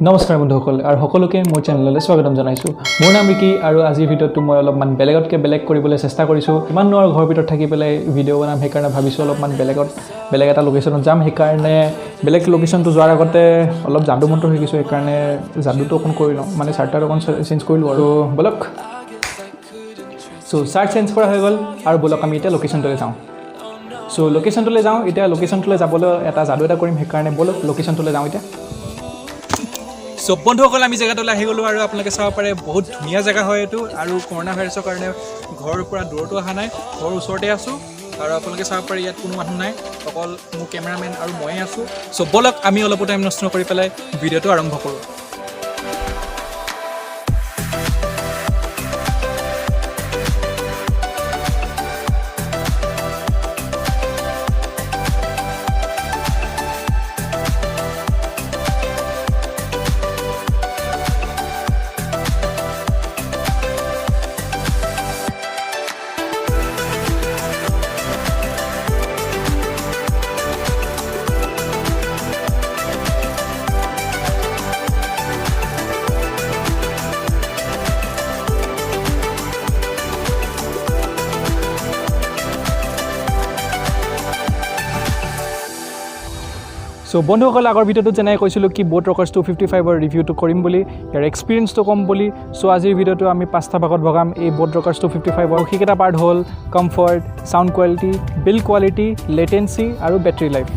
নমস্কাৰ বন্ধুসকল আৰু সকলোকে মোৰ চেনেললৈ স্বাগতম জনাইছো মোৰ নাম ৰিকি আৰু আজিৰ ভিডিঅ'টো মই অলপমান বেলেগতকৈ বেলেগ কৰিবলৈ চেষ্টা কৰিছো ইমান নোৱাৰ ঘৰৰ ভিতৰত থাকি পেলাই ভিডিঅ' বনাম সেইকাৰণে ভাবিছো অলপমান বেলেগ এটা লোকেশ্যনত যাম সেইকাৰণে বেলেগ লোকেশ্যনটো যোৱাৰ আগতে অলপ জাদু মন্ত্ৰ হৈ গৈছো সেইকাৰণে জাদুটো অকণ কৰি লওঁ মানে চাৰ্টাৰ অকণ চেঞ্জ কৰিলোঁ আৰু বলক চাৰ্ট চেঞ্জ কৰা হৈ গ'ল আৰু বলক আমি এতিয়া লোকেশ্যনটোলৈ যাওঁ লোকেশ্যনটোলৈ যাওঁ এতিয়া লোকেশ্যনটোলৈ যাবলৈ এটা জাদু এটা কৰিম সেইকাৰণে বলক লোকেশ্যনটোলৈ যাওঁ এতিয়া বন্ধুসকল আমি জেগাটোলৈ আহি গ'লোঁ আৰু আপোনালোকে চাব পাৰে বহুত ধুনীয়া জেগা হয় এইটো আৰু কৰোণা ভাইৰাছৰ কাৰণে ঘৰৰ পৰা দূৰতো অহা নাই ঘৰৰ ওচৰতে আছোঁ আৰু আপোনালোকে চাব পাৰে ইয়াত কোনো মানুহ নাই অকল মোৰ কেমেৰামেন আৰু ময়ে আছোঁ বলক আমি অলপ টাইম নষ্ট কৰি পেলাই ভিডিঅ'টো আৰম্ভ কৰোঁ বন্ধুসকল আগৰ ভিডিঅ'টোত যেনেকৈ কৈছিলোঁ কি বোট ৰকাৰ্ছ 255ৰ ৰিভিউটো কৰিম বুলি ইয়াৰ এক্সপিৰিয়েঞ্চটো ক'ম বুলি আজিৰ ভিডিঅ'টো আমি 5টা ভাগত ভগাম এই বোট ৰকাৰ্ছ 255ৰ সেইকেইটা পাৰ্ট হ'ল comfort sound quality build quality latency আৰু বেটাৰী লাইফ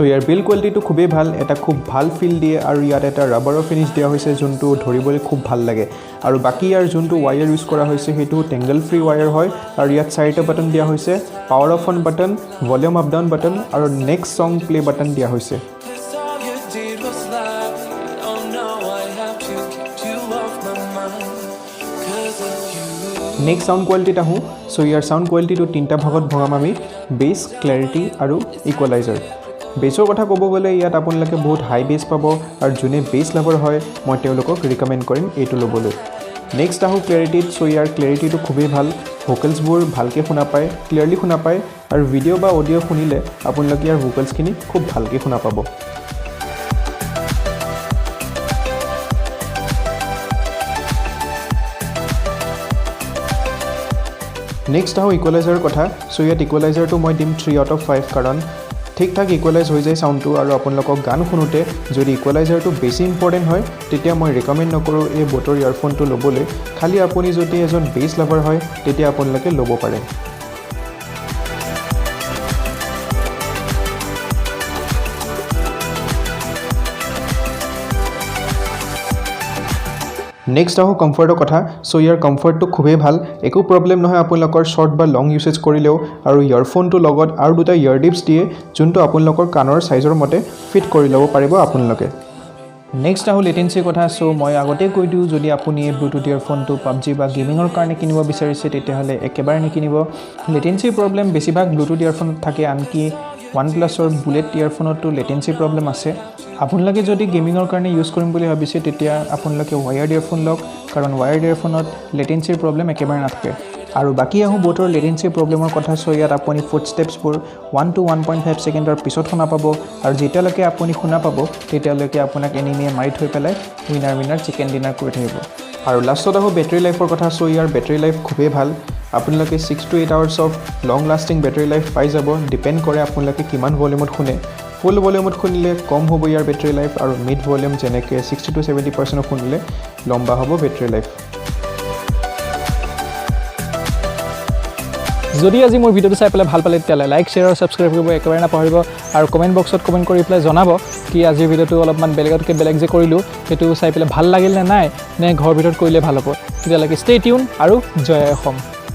ইয়াৰ বিল্ড কোৱালিটিটো খুবেই ভাল এটা খুব ভাল ফিল দিয়ে আৰু ইয়াত এটা ৰাবাৰৰ ফিনিছ দিয়া হৈছে যোনটো ধৰিবলৈ খুব ভাল লাগে আৰু বাকী ইয়াৰ যোনটো ৱায়াৰ ইউজ কৰা হৈছে সেইটো টেংগল ফ্ৰী ৱায়াৰ হয় আৰু ইয়াত 4টা বাটন দিয়া হৈছে power of on button volume up down button আৰু নেক্সট ছং প্লে বাটন দিয়া হৈছে নেক্সট ছাউণ্ড কোৱালিটিত আহোঁ ইয়াৰ ছাউণ্ড কোৱালিটিটো 3টা ভাগত ভগাম আমি বেছ ক্লেৰিটি আৰু ইকুৱেলাইজাৰ বেছৰ কথা ক'ব গ'লে ইয়াত আপোনালোকে বহুত হাই বেছ পাব আৰু যোনে বেছ লাভাৰ হয় মই তেওঁলোকক ৰিকমেণ্ড কৰিম এইটো ল'বলৈ নেক্সট আহোঁ ক্লেৰিটিত ইয়াৰ ক্লেৰিটিটো খুবেই ভাল ভোকেলছবোৰ ভালকৈ শুনা পায় ক্লিয়াৰলি শুনা পায় আৰু ভিডিঅ' বা অডিঅ' শুনিলে আপোনালোকে ইয়াৰ ভোকেলছখিনি খুব ভালকৈ শুনা পাব নেক্সট আহোঁ ইকুৱেলাইজাৰৰ কথা ইয়াত ইকুৱেলাইজাৰটো মই দিম 3 আউট অফ 5 কাৰণ ঠিক ঠাক ইকুৱেলাইজ হৈ যায় চাউণ্ডটো আৰু আপোনালোকক গান শুনোতে যদি ইকুৱেলাইজাৰটো বেছি ইম্পৰ্টেণ্ট হয় তেতিয়া মই ৰিকমেণ্ড নকৰোঁ এই বোটৰ ইয়াৰফোনটো ল'বলৈ খালি আপুনি যদি এজন বেছ লাভাৰ হয় তেতিয়া আপোনালোকে ল'ব পাৰে নেক্সট আহোঁ কমফৰ্টৰ কথা ইয়াৰ কমফৰ্টটো খুবেই ভাল একো প্ৰব্লেম নহয় আপোনালোকৰ শ্বৰ্ট বা লং ইউছেজ কৰিলেও আৰু ইয়াৰফোনটোৰ লগত আৰু 2টা ইয়াৰডিপছ দিয়ে যোনটো আপোনালোকৰ কাণৰ চাইজৰ মতে ফিট কৰি ল'ব পাৰিব আপোনালোকে নেক্সট আহোঁ লেটেঞ্চিৰ কথা মই আগতেই কৈ দিওঁ যদি আপুনি এই ব্লুটুথ ইয়াৰফোনটো পাবজি বা গেমিঙৰ কাৰণে কিনিব বিচাৰিছে তেতিয়াহ'লে একেবাৰে নিকিনিব লেটেঞ্চিৰ প্ৰব্লেম বেছিভাগ ব্লুটুথ ইয়াৰফোনত থাকে আনকি OnePlusৰ বুলেট ইয়াৰফোনতো লেটেঞ্চিৰ প্ৰব্লেম আছে আপোনালোকে যদি গেমিঙৰ কাৰণে ইউজ কৰিম বুলি ভাবিছে তেতিয়া আপোনালোকে ৱায়াৰ্ড ইয়াৰফোন লওক কাৰণ ৱায়াৰ্ড ইয়াৰফোনত লেটেঞ্চিৰ প্ৰব্লেম একেবাৰে নাথাকে আৰু বাকী আহোঁ বোটৰ লেটেঞ্চিৰ প্ৰব্লেমৰ কথা ইয়াত আপুনি ফুটষ্টেপছবোৰ 1 to 1.5 ছেকেণ্ডৰ পিছত শুনা পাব আৰু যেতিয়ালৈকে আপুনি শুনা পাব তেতিয়ালৈকে আপোনাক এনিমিয়ে মাৰি থৈ পেলাই উইনাৰ চিকেন ডিনাৰ কৰি থাকিব আৰু লাষ্টত আহোঁ বেটাৰী লাইফৰ কথা ইয়াৰ বেটাৰী লাইফ খুবেই ভাল আপোনালোকে 6 to 8 hours of long lasting battery life পাই যাব ডিপেণ্ড কৰে আপোনালোকে কিমান ভলিউমত শুনে ফুল ভলিউমত শুনিলে কম হ'ব ইয়াৰ বেটাৰী লাইফ আৰু মিড ভলিউম যেনেকৈ 60 to 70% শুনিলে লম্বা হ'ব বেটাৰী লাইফ যদি আজি মোৰ ভিডিঅ'টো চাই পেলাই ভাল পালে তেতিয়াহ'লে লাইক শ্বেয়াৰ আৰু ছাবস্ক্ৰাইব কৰিব একেবাৰে নাপাহৰিব আৰু কমেণ্ট বক্সত কমেণ্ট কৰি পেলাই জনাব কি আজিৰ ভিডিঅ'টো অলপমান বেলেগতকৈ বেলেগ যে কৰিলোঁ সেইটো চাই পেলাই ভাল লাগিল নে নাই নে ঘৰৰ ভিতৰত কৰিলে ভাল হ'ব তেতিয়ালৈকে ষ্টে টিউন আৰু জয় অসম